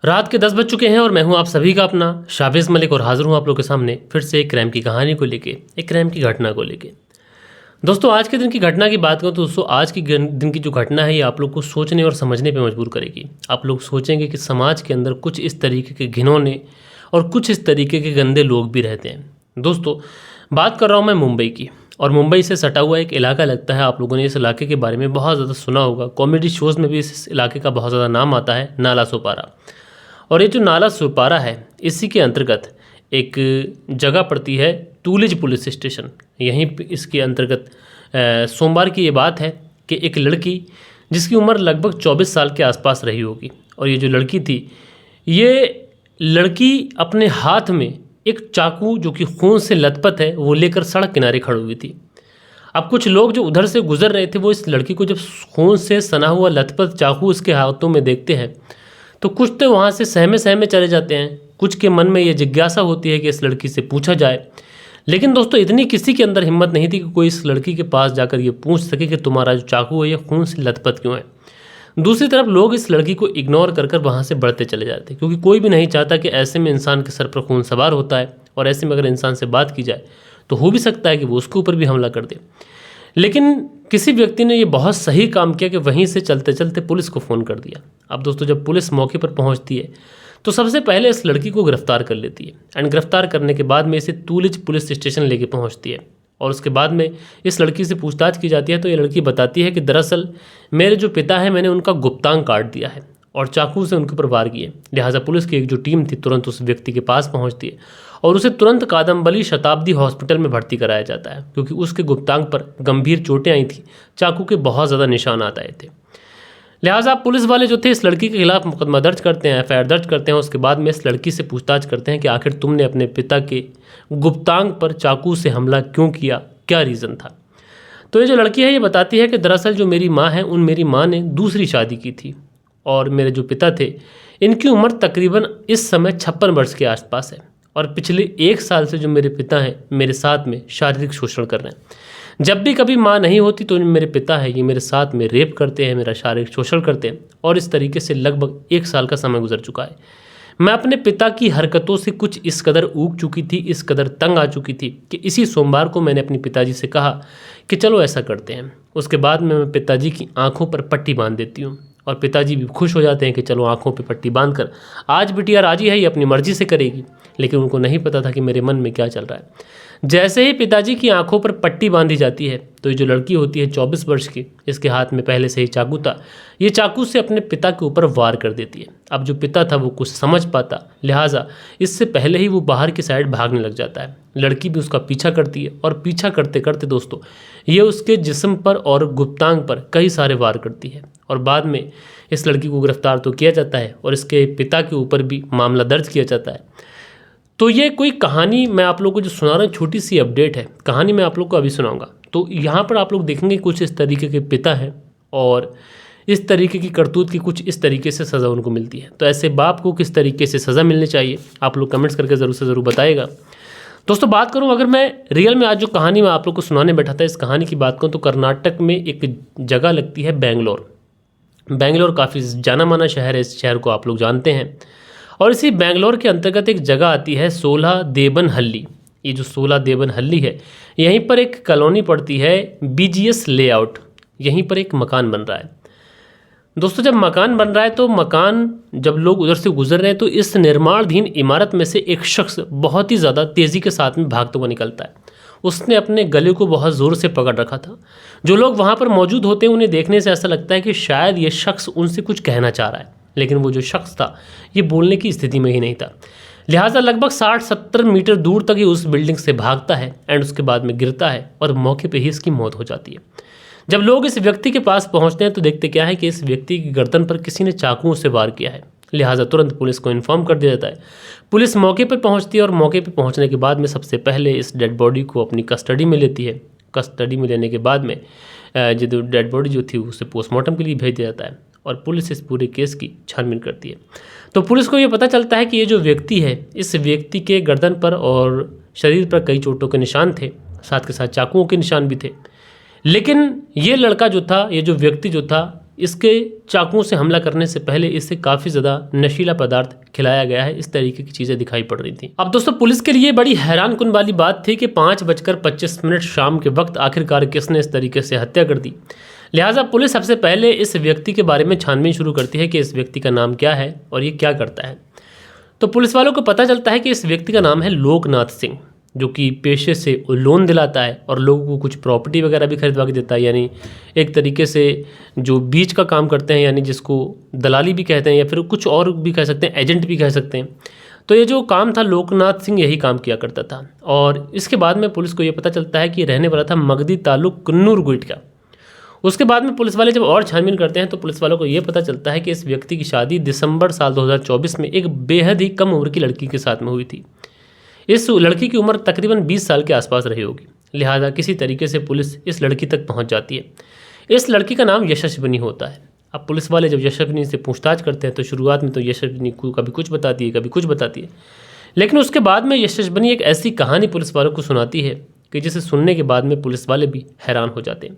रात के 10 बज चुके हैं और मैं हूं आप सभी का अपना शाबिज़ मलिक और हाजिर हूं आप लोगों के सामने फिर से एक क्राइम की कहानी को लेके, एक क्राइम की घटना को लेके। दोस्तों आज के दिन की घटना की बात करूं तो दोस्तों आज की दिन की जो घटना है ये आप लोग को सोचने और समझने पे मजबूर करेगी। आप लोग सोचेंगे कि समाज के अंदर कुछ इस तरीके के घिनौने और कुछ इस तरीके के गंदे लोग भी रहते हैं। दोस्तों बात कर रहा हूँ मैं मुंबई की, और मुंबई से सटा हुआ एक इलाका लगता है। आप लोगों ने इस इलाके के बारे में बहुत ज़्यादा सुना होगा, कॉमेडी शोज़ में भी इस इलाके का बहुत ज़्यादा नाम आता है, नाला सोपारा। और ये जो नाला सोपारा है इसी के अंतर्गत एक जगह पड़ती है टूलिज पुलिस स्टेशन। यहीं पे इसके अंतर्गत सोमवार की ये बात है कि एक लड़की जिसकी उम्र लगभग 24 साल के आसपास रही होगी, और ये जो लड़की थी ये लड़की अपने हाथ में एक चाकू जो कि खून से लथपथ है वो लेकर सड़क किनारे खड़ी हुई थी। अब कुछ लोग जो उधर से गुजर रहे थे वो इस लड़की को जब खून से सना हुआ लथपथ चाकू उसके हाथों में देखते हैं तो कुछ तो वहाँ से सहमे सहमे चले जाते हैं, कुछ के मन में ये जिज्ञासा होती है कि इस लड़की से पूछा जाए। लेकिन दोस्तों इतनी किसी के अंदर हिम्मत नहीं थी कि कोई इस लड़की के पास जाकर ये पूछ सके कि तुम्हारा जो चाकू है ये खून से लथपथ क्यों है। दूसरी तरफ लोग इस लड़की को इग्नोर कर कर वहाँ से बढ़ते चले जाते, क्योंकि कोई भी नहीं चाहता कि ऐसे में इंसान के सर पर खून सवार होता है और ऐसे में अगर इंसान से बात की जाए तो हो भी सकता है कि वो उसके ऊपर भी हमला कर दे। लेकिन किसी व्यक्ति ने ये बहुत सही काम किया कि वहीं से चलते चलते पुलिस को फ़ोन कर दिया। अब दोस्तों जब पुलिस मौके पर पहुंचती है तो सबसे पहले इस लड़की को गिरफ्तार कर लेती है, एंड गिरफ्तार करने के बाद में इसे टूलिज पुलिस स्टेशन लेके पहुंचती है। और उसके बाद में इस लड़की से पूछताछ की जाती है तो ये लड़की बताती है कि दरअसल मेरे जो पिता है मैंने उनका गुप्तांग काट दिया है और चाकू से उनके ऊपर वार किए। लिहाजा पुलिस की एक जो टीम थी तुरंत उस व्यक्ति के पास पहुंचती है और उसे तुरंत कादम्बली शताब्दी हॉस्पिटल में भर्ती कराया जाता है, क्योंकि उसके गुप्तांग पर गंभीर चोटें आई थी, चाकू के बहुत ज़्यादा निशानात आए थे। लिहाजा पुलिस वाले जो थे इस लड़की के खिलाफ मुकदमा दर्ज करते हैं, एफआईआर दर्ज करते हैं। उसके बाद में इस लड़की से पूछताछ करते हैं कि आखिर तुमने अपने पिता के गुप्तांग पर चाकू से हमला क्यों किया, क्या रीज़न था। तो ये जो लड़की है ये बताती है कि दरअसल जो मेरी माँ है मेरी माँ ने दूसरी शादी की थी और मेरे जो पिता थे इनकी उम्र तकरीबन इस समय 56 वर्ष के आसपास है, और पिछले 1 साल से जो मेरे पिता हैं मेरे साथ में शारीरिक शोषण कर रहे हैं। जब भी कभी माँ नहीं होती तो मेरे पिता है ये मेरे साथ में रेप करते हैं, मेरा शारीरिक शोषण करते हैं, और इस तरीके से लगभग 1 साल का समय गुजर चुका है। मैं अपने पिता की हरकतों से कुछ इस कदर ऊब चुकी थी, इस कदर तंग आ चुकी थी कि इसी सोमवार को मैंने अपने पिताजी से कहा कि चलो ऐसा करते हैं। उसके बाद में मैं पिताजी की आंखों पर पट्टी बांध देती हूँ और पिताजी भी खुश हो जाते हैं कि चलो आंखों पे पट्टी बांधकर आज बिटिया राजी है, ये अपनी मर्जी से करेगी। लेकिन उनको नहीं पता था कि मेरे मन में क्या चल रहा है। जैसे ही पिताजी की आंखों पर पट्टी बांधी जाती है तो ये जो लड़की होती है 24 वर्ष की, इसके हाथ में पहले से ही चाकू था, ये चाकू से अपने पिता के ऊपर वार कर देती है। अब जो पिता था वो कुछ समझ पाता, लिहाजा इससे पहले ही वो बाहर की साइड भागने लग जाता है। लड़की भी उसका पीछा करती है और पीछा करते करते दोस्तों ये उसके जिस्म पर और गुप्तांग पर कई सारे वार करती है, और बाद में इस लड़की को गिरफ्तार तो किया जाता है और इसके पिता के ऊपर भी मामला दर्ज किया जाता है। तो ये कोई कहानी मैं आप लोगों को जो सुना रहा हूँ छोटी सी अपडेट है, कहानी मैं आप लोग को अभी सुनाऊंगा। तो यहाँ पर आप लोग देखेंगे कुछ इस तरीके के पिता हैं और इस तरीके की करतूत की कुछ इस तरीके से सज़ा उनको मिलती है। तो ऐसे बाप को किस तरीके से सज़ा मिलनी चाहिए आप लोग कमेंट्स करके ज़रूर से ज़रूर बताइएगा। दोस्तों बात करूँ अगर मैं रियल में आज जो कहानी मैं आप लोग को सुनाने बैठा था इस कहानी की बात करूँ तो कर्नाटक में एक जगह लगती है बेंगलोर। बेंगलोर काफ़ी जाना माना शहर है, इस शहर को आप लोग जानते हैं। और इसी बेंगलोर के अंतर्गत एक जगह आती है सोलादेवनहल्ली। ये जो सोलादेवनहल्ली है यहीं पर एक कॉलोनी पड़ती है बीजीएस लेआउट, यहीं पर एक मकान बन रहा है। दोस्तों जब मकान बन रहा है तो मकान जब लोग उधर से गुजर रहे हैं तो इस निर्माणाधीन इमारत में से एक शख्स बहुत ही ज़्यादा तेज़ी के साथ में भागता हुआ निकलता है। उसने अपने गले को बहुत ज़ोर से पकड़ रखा था। जो लोग वहाँ पर मौजूद होते हैं उन्हें देखने से ऐसा लगता है कि शायद ये शख्स उनसे कुछ कहना चाह रहा है, लेकिन वो जो शख्स था ये बोलने की स्थिति में ही नहीं था। लिहाजा लगभग 60-70 मीटर दूर तक ही उस बिल्डिंग से भागता है एंड उसके बाद में गिरता है और मौके पे ही इसकी मौत हो जाती है। जब लोग इस व्यक्ति के पास पहुंचते हैं तो देखते क्या है कि इस व्यक्ति की गर्दन पर किसी ने चाकुओं से वार किया है। लिहाजा तुरंत पुलिस को इन्फॉर्म कर दिया जाता है। पुलिस मौके पर पहुँचती है और मौके पर पहुँचने के बाद में सबसे पहले इस डेड बॉडी को अपनी कस्टडी में लेती है। कस्टडी में लेने के बाद में जो डेड बॉडी जो थी उसे पोस्टमार्टम के लिए भेज दिया जाता है और पुलिस इस पूरे केस की छानबीन करती है। तो पुलिस को ये पता चलता है कि ये जो व्यक्ति है इस व्यक्ति के गर्दन पर और शरीर पर कई चोटों के निशान थे, साथ के साथ चाकुओं के निशान भी थे। लेकिन ये लड़का जो था, ये जो व्यक्ति जो था इसके चाकुओं से हमला करने से पहले इसे काफ़ी ज़्यादा नशीला पदार्थ खिलाया गया है, इस तरीके की चीज़ें दिखाई पड़ रही थी। अब दोस्तों पुलिस के लिए बड़ी हैरान कुन वाली बात थी कि 5:25 शाम के वक्त आखिरकार किसने इस तरीके से हत्या कर दी। लिहाजा पुलिस सबसे पहले इस व्यक्ति के बारे में छानबीन शुरू करती है कि इस व्यक्ति का नाम क्या है और ये क्या करता है। तो पुलिस वालों को पता चलता है कि इस व्यक्ति का नाम है लोकनाथ सिंह, जो कि पेशे से लोन दिलाता है और लोगों को कुछ प्रॉपर्टी वगैरह भी खरीदवा के देता है, यानी एक तरीके से जो बीच का काम करते हैं, यानी जिसको दलाली भी कहते हैं या फिर कुछ और भी कह सकते हैं, एजेंट भी कह सकते हैं। तो ये जो काम था लोकनाथ सिंह यही काम किया करता था। और इसके बाद में पुलिस को ये पता चलता है कि ये रहने वाला था मगदी तालुक कुन्नूर गुइट का। उसके बाद में पुलिस वाले जब और छानबीन करते हैं तो पुलिस वालों को ये पता चलता है कि इस व्यक्ति की शादी दिसंबर साल 2024 में एक बेहद ही कम उम्र की लड़की के साथ में हुई थी। इस लड़की की उम्र तकरीबन 20 साल के आसपास रही होगी। लिहाजा किसी तरीके से पुलिस इस लड़की तक पहुंच जाती है। इस लड़की का नाम यशस्विनी होता है। अब पुलिस वाले जब यशस्विनी से पूछताछ करते हैं तो शुरुआत में तो यशस्विनी को कभी कुछ बताती है, कभी कुछ बताती है, लेकिन उसके बाद में यशस्विनी एक ऐसी कहानी पुलिस वालों को सुनाती है कि जिसे सुनने के बाद में पुलिस वाले भी हैरान हो जाते हैं।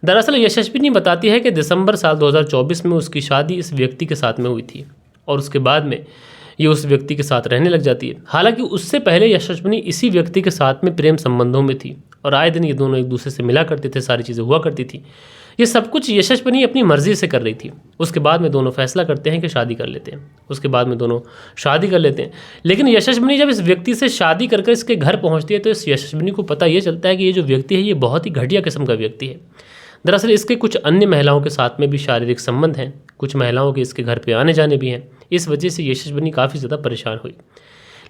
दरअसल यशस्विनी बताती है कि दिसंबर साल 2024 में उसकी शादी इस व्यक्ति के साथ में हुई थी और उसके बाद में ये उस व्यक्ति के साथ रहने लग जाती है। हालांकि उससे पहले यशस्विनी इसी व्यक्ति के साथ में प्रेम संबंधों में थी और आए दिन ये दोनों एक दूसरे से मिला करते थे, सारी चीज़ें हुआ करती थी। ये सब कुछ यशस्विनी अपनी मर्जी से कर रही थी। उसके बाद में दोनों फैसला करते हैं कि शादी कर लेते हैं। उसके बाद में दोनों शादी कर लेते हैं, लेकिन यशस्विनी जब इस व्यक्ति से शादी करके इसके घर पहुंचती है तो इस यशस्विनी को पता ये चलता है कि ये जो व्यक्ति है ये बहुत ही घटिया किस्म का व्यक्ति है। दरअसल इसके कुछ अन्य महिलाओं के साथ में भी शारीरिक संबंध हैं, कुछ महिलाओं के इसके घर पे आने जाने भी हैं। इस वजह से यशस्विनी काफ़ी ज़्यादा परेशान हुई।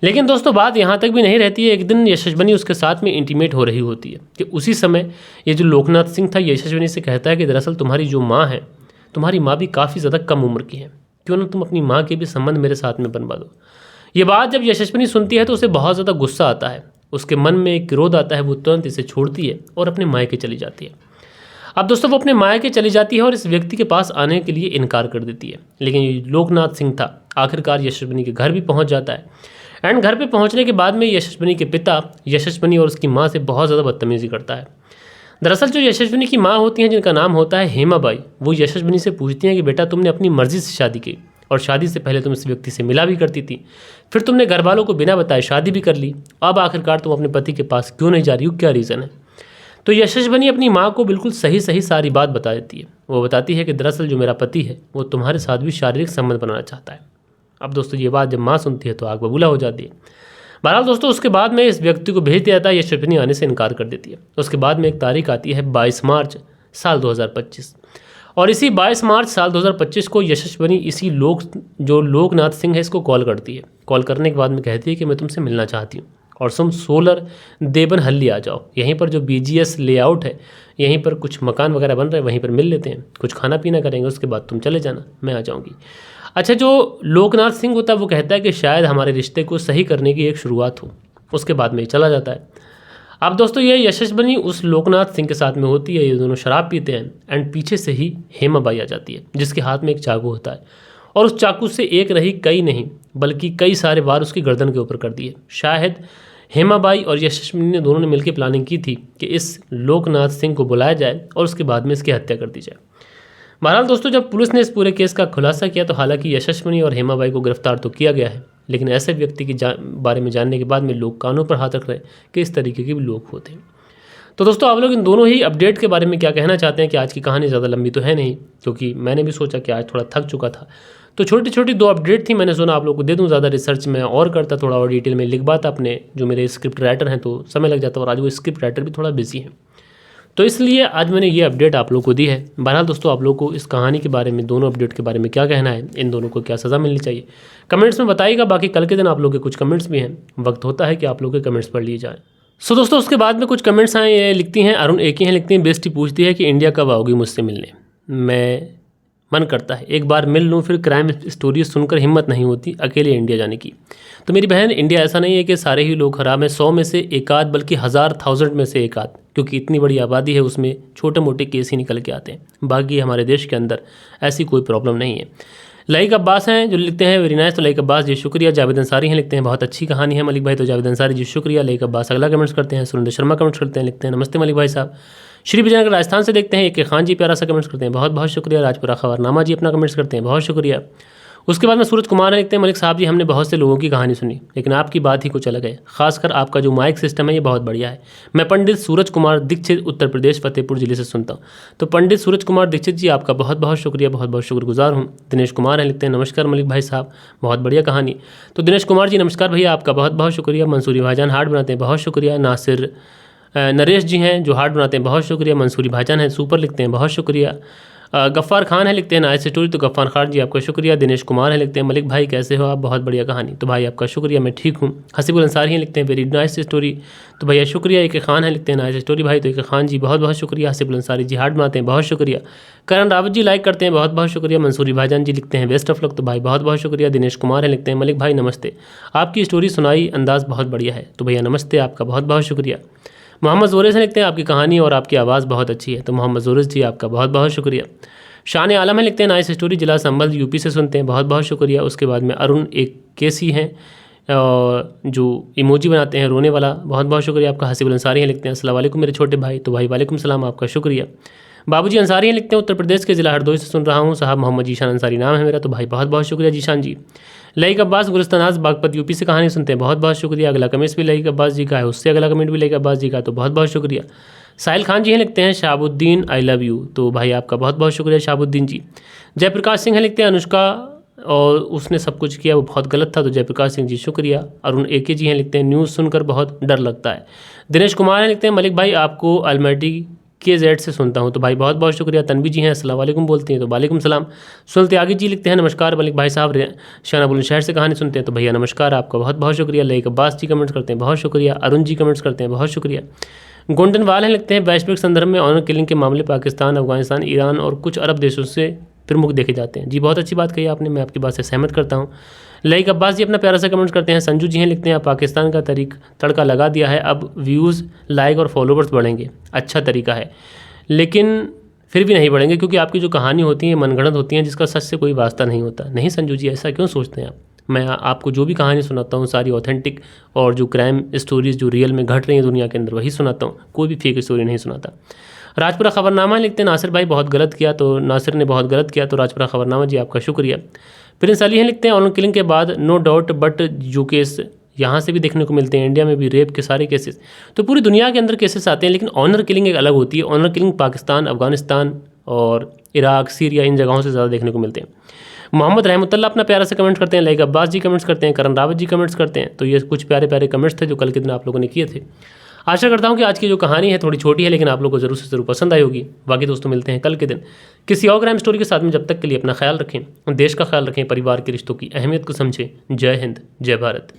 लेकिन दोस्तों बात यहाँ तक भी नहीं रहती है। एक दिन यशस्विनी उसके साथ में इंटीमेट हो रही होती है कि उसी समय ये जो लोकनाथ सिंह था यशस्विनी से कहता है कि दरअसल तुम्हारी जो माँ है, तुम्हारी माँ भी काफ़ी ज़्यादा कम उम्र की है, क्यों ना तुम अपनी माँ के भी संबंध मेरे साथ में बनवा दो। ये बात जब यशस्विनी सुनती है तो उसे बहुत ज़्यादा गुस्सा आता है, उसके मन में एक क्रोध आता है। वो तुरंत इसे छोड़ती है और अपने मायके चली जाती है। अब दोस्तों वो अपने मायके चली जाती है और इस व्यक्ति के पास आने के लिए इनकार कर देती है। लेकिन ये लोकनाथ सिंह था आखिरकार यशस्विनी के घर भी पहुंच जाता है। एंड घर पे पहुंचने के बाद में यशस्विनी के पिता यशस्विनी और उसकी माँ से बहुत ज़्यादा बदतमीजी करता है। दरअसल जो यशस्विनी की माँ होती हैं, जिनका नाम होता है हेमाबाई, वो यशस्विनी से पूछती हैं कि बेटा तुमने अपनी मर्जी से शादी की और शादी से पहले तुम इस व्यक्ति से मिला भी करती थी, फिर तुमने घर वालों को बिना बताए शादी भी कर ली, अब आखिरकार तुम अपने पति के पास क्यों नहीं जा रही हो, क्या रीज़न है। तो यशस्विनी अपनी माँ को बिल्कुल सही सारी बात बता देती है। वो बताती है कि दरअसल जो मेरा पति है वो तुम्हारे साथ भी शारीरिक संबंध बनाना चाहता है। अब दोस्तों ये बात जब माँ सुनती है तो आग बबूला हो जाती है। बहरहाल दोस्तों उसके बाद में इस व्यक्ति को भेज दिया जाता है। यशस्विनी आने से इनकार कर देती है। उसके बाद में एक तारीख आती है 22 मार्च साल 2025 और इसी 22 मार्च साल 2025 को यशस्विनी इसी लोकनाथ सिंह है इसको कॉल करती है। कॉल करने के बाद में कहती है कि मैं तुमसे मिलना चाहती हूँ और तुम सोलर देवनहल्ली आ जाओ। यहीं पर जो BGS लेआउट है, यहीं पर कुछ मकान वगैरह बन रहे हैं, वहीं पर मिल लेते हैं, कुछ खाना पीना करेंगे, उसके बाद तुम चले जाना, मैं आ जाऊँगी। अच्छा, जो लोकनाथ सिंह होता है वो कहता है कि शायद हमारे रिश्ते को सही करने की एक शुरुआत हो। उसके बाद में चला जाता है। अब दोस्तों ये यशस्विनी उस लोकनाथ सिंह के साथ में होती है। ये दोनों शराब पीते हैं एंड पीछे से ही हेमाबाई आ जाती है, जिसके हाथ में एक चाकू होता है और उस चाकू से एक नहीं, कई नहीं, बल्कि कई सारे वार उसकी गर्दन के ऊपर कर दिए। शायद हेमाबाई और यशस्विनी ने दोनों ने मिलकर प्लानिंग की थी कि इस लोकनाथ सिंह को बुलाया जाए और उसके बाद में इसकी हत्या कर दी जाए। बहरहाल दोस्तों जब पुलिस ने इस पूरे केस का खुलासा किया तो हालांकि यशस्विनी और हेमाबाई को गिरफ्तार तो किया गया है, लेकिन ऐसे व्यक्ति के बारे में जानने के बाद में लोग कानों पर हाथ रख रहे हैं कि इस तरीके के भी लोग होते हैं। तो दोस्तों आप लोग इन दोनों ही अपडेट के बारे में क्या कहना चाहते हैं कि आज की कहानी ज़्यादा लंबी तो है नहीं, क्योंकि मैंने भी सोचा कि आज थोड़ा थक चुका था, तो छोटी छोटी 2 अपडेट थी, मैंने सुना आप लोग को दे दूं। ज़्यादा रिसर्च मैं और करता, थोड़ा और डिटेल में लिखवाता अपने जो मेरे स्क्रिप्ट राइटर हैं, तो समय लग जाता और आज वो स्क्रिप्ट राइटर भी थोड़ा बिजी हैं, तो इसलिए आज मैंने ये अपडेट आप लोग को दी है। बहरहाल दोस्तों आप लोग को इस कहानी के बारे में, दोनों अपडेट के बारे में क्या कहना है, इन दोनों को क्या सज़ा मिलनी चाहिए, कमेंट्स में बताइएगा। बाकी कल के दिन आप लोग के कुछ कमेंट्स भी हैं, वक्त होता है कि आप लोग के कमेंट्स पढ़ लिए जाए। सो दोस्तों उसके बाद में कुछ कमेंट्स आए, ये लिखती हैं अरुण एक ही हैं, लिखती हैं बेस्टी पूछती है कि इंडिया कब आओगी मुझसे मिलने। मैं मन करता है एक बार मिल लूँ, फिर क्राइम स्टोरी सुनकर हिम्मत नहीं होती अकेले इंडिया जाने की। तो मेरी बहन, इंडिया ऐसा नहीं है कि सारे ही लोग खराब हैं, 100 में से एक आध, बल्कि 1000 में से एक आध, क्योंकि इतनी बड़ी आबादी है उसमें छोटे मोटे केस ही निकल के आते हैं। बाकी हमारे देश के अंदर ऐसी कोई प्रॉब्लम नहीं है। लाइक अब्बास हैं जो लिखते हैं वेरी नाइस, तो लाइक अब्बास जी शुक्रिया। जावेद अंसारी हैं, लिखते हैं बहुत अच्छी कहानी है मलिक भाई, तो जावेद अंसारी जी शुक्रिया। लाइक अब्बास अगला कमेंट्स करते हैं, सुरेंद्र शर्मा कमेंट्स करते हैं, लिखते हैं नमस्ते मलिक भाई साहब, श्री विजयनगर राजस्थान से देखते हैं, AK खान जी प्यारा सा कमेंट्स करते हैं, बहुत बहुत शुक्रिया। राजपुरा खबरनामा जी अपना कमेंट्स करते हैं, बहुत शुक्रिया। उसके बाद में सूरज कुमार है, लिखते हैं मलिक साहब जी हमने बहुत से लोगों की कहानी सुनी लेकिन आपकी बात ही कुछ अलग है, खासकर आपका जो माइक सिस्टम है ये बहुत बढ़िया है। मैं पंडित सूरज कुमार दीक्षित उत्तर प्रदेश फतेहपुर जिले से सुनता हूँ। तो पंडित सूरज कुमार दीक्षित जी आपका बहुत बहुत शुक्रिया, बहुत बहुत शुक्रगुजार हूँ। दिनेश कुमार है, लिखते हैं नमस्कार मलिक भाई साहब, बहुत बढ़िया कहानी। तो दिनेश कुमार जी नमस्कार भैया, आपका बहुत बहुत शुक्रिया। मंसूरी भाईजान हार्ट बनाते हैं, बहुत शुक्रिया। नासिर नरेश जी हैं जो हार्ट बनाते हैं, बहुत शुक्रिया। मंसूरी भाईजान हैं सुपर, लिखते हैं बहुत शुक्रिया। गफ़्फ़ार खान है, लिखते हैं नाइस स्टोरी, तो गफ़्फ़ार खान जी आपका शुक्रिया। दिनेश कुमार है, लिखते हैं मलिक भाई कैसे हो आप, बहुत बढ़िया कहानी, तो भाई आपका शुक्रिया, मैं ठीक हूँ। हसीबुल अंसारी हैं, लिखते हैं वेरी नाइस स्टोरी, तो भैया शुक्रिया। AK खान है, लिखते हैं नाइस स्टोरी भाई, तो AK खान जी बहुत बहुत शुक्रिया। हसीबुल अंसारी जी हार्ट बनाते हैं, बहुत शुक्रिया। करण रावत जी लाइक करते हैं, बहुत बहुत शुक्रिया। मंसूरी भाईजान जी लिखते हैं बेस्ट ऑफ लक, तो भाई बहुत बहुत शुक्रिया। दिनेश कुमार है, लिखते हैं मलिक भाई नमस्ते, आपकी स्टोरी सुनाई अंदाज़ बहुत बढ़िया है, तो भैया नमस्ते, आपका बहुत बहुत शुक्रिया। मोहम्मद जोरेस से लिखते हैं आपकी कहानी और आपकी आवाज़ बहुत अच्छी है, तो मोहम्मद जोरेस जी आपका बहुत बहुत शुक्रिया। शान आलम है, लिखते हैं नाइस स्टोरी, जिला संभल UP से सुनते हैं, बहुत बहुत शुक्रिया। उसके बाद में अरुण एक केसी हैं जो इमोजी बनाते हैं रोने वाला, बहुत बहुत शुक्रिया आपका। हसीबुल अंसारी हैं, लिखते हैं अस्सलाम वालेकुम मेरे छोटे भाई, तो भाई वालेकुम सलाम, आपका शुक्रिया। बाबूजी अंसारी हैं, लिखते हैं उत्तर प्रदेश के ज़िला हरदोई से सुन रहा हूँ साहब, मोहम्मद जीशान अंसारी नाम है मेरा, तो भाई बहुत बहुत शुक्रिया जीशान जी। लईक अब्बास गुलिस्तानाज बागपत UP से कहानी सुनते हैं, बहुत बहुत शुक्रिया। अगला कमेंट्स भी लईक अब्बास जी का है, उससे अगला कमेंट भी लईक अब्बास जी का, तो बहुत बहुत शुक्रिया। साहिल खान जी हैं, लिखते हैं शाहबुद्दीन आई लव यू, तो भाई आपका बहुत बहुत शुक्रिया शाहबुद्दीन जी। जयप्रकाश सिंह हैं, लिखते हैं अनुष्का और उसने सब कुछ किया वो बहुत गलत था, तो जयप्रकाश सिंह जी शुक्रिया। अरुण AK जी हैं, लिखते हैं न्यूज़ सुनकर बहुत डर लगता है। दिनेश कुमार हैं, लिखते हैं मलिक भाई आपको अलमैटी KZ से सुनता हूं, तो भाई बहुत बहुत शुक्रिया। तनवी जी हैं अस्सलाम वालेकुम बोलती हैं, तो वालेकुम सलाम। सुन त्यागी जी लिखते हैं नमस्कार मलिक भाई साहब, शाना बुलंदशहर से कहानी सुनते हैं, तो भैया नमस्कार, आपका बहुत बहुत शुक्रिया। लईक अब्बास जी कमेंट्स करते हैं, बहुत शुक्रिया। अरुण जी कमेंट्स करते हैं, बहुत शुक्रिया। गोंडनवाल हैं, लिखते हैं वैश्विक संदर्भ में ऑनर किलिंग के मामले पाकिस्तान, अफगानिस्तान, ईरान और कुछ अरब देशों से प्रमुख देखे जाते हैं। जी बहुत अच्छी बात कही आपने, मैं आपकी बात से सहमत करता हूँ। लईक अब्बास जी अपना प्यारा सा कमेंट करते हैं। संजू जी हैं, लिखते हैं पाकिस्तान का तड़का लगा दिया है, अब व्यूज़ लाइक और फॉलोवर्स बढ़ेंगे, अच्छा तरीका है, लेकिन फिर भी नहीं बढ़ेंगे क्योंकि आपकी जो कहानी होती है मनगढ़ंत होती हैं जिसका सच से कोई वास्ता नहीं होता। नहीं संजू जी, ऐसा क्यों सोचते हैं आप? मैं आपको जो भी कहानी सुनाता हूँ सारी ऑथेंटिक और जो क्राइम स्टोरीज़ जो रियल में घट रही हैं दुनिया के अंदर वही सुनाता हूँ, कोई भी फेक स्टोरी नहीं सुनाता। राजपुरा खबरनामा लिखते हैं नासिर भाई बहुत गलत किया, तो नासिर ने बहुत गलत किया, तो राजपुरा खबरनामा जी आपका शुक्रिया। प्रिंस अली हैं, लिखते हैं ऑनर किलिंग के बाद नो डाउट बट जो केस यहाँ से भी देखने को मिलते हैं, इंडिया में भी रेप के सारे केसेस, तो पूरी दुनिया के अंदर केसेस आते हैं, लेकिन ऑनर किलिंग एक अलग होती है। ऑनर किलिंग पाकिस्तान, अफगानिस्तान और इराक, सीरिया इन जगहों से ज़्यादा देखने को मिलते हैं। मोहम्मद रहमतुल्लाह अपना प्यारा से कमेंट करते हैं। लईक अब्बास जी कमेंट्स करते हैं। करण रावत जी कमेंट्स करते हैं। तो ये कुछ प्यारे प्यारे कमेंट्स थे जो कल के दिन आप लोगों ने किए थे। आशा करता हूँ कि आज की जो कहानी है थोड़ी छोटी है लेकिन आप लोगों को ज़रूर से ज़रूर पसंद आई होगी। बाकी दोस्तों मिलते हैं कल के दिन किसी और क्राइम स्टोरी के साथ में। जब तक के लिए अपना ख्याल रखें, देश का ख्याल रखें, परिवार के रिश्तों की अहमियत को समझें। जय हिंद, जय भारत।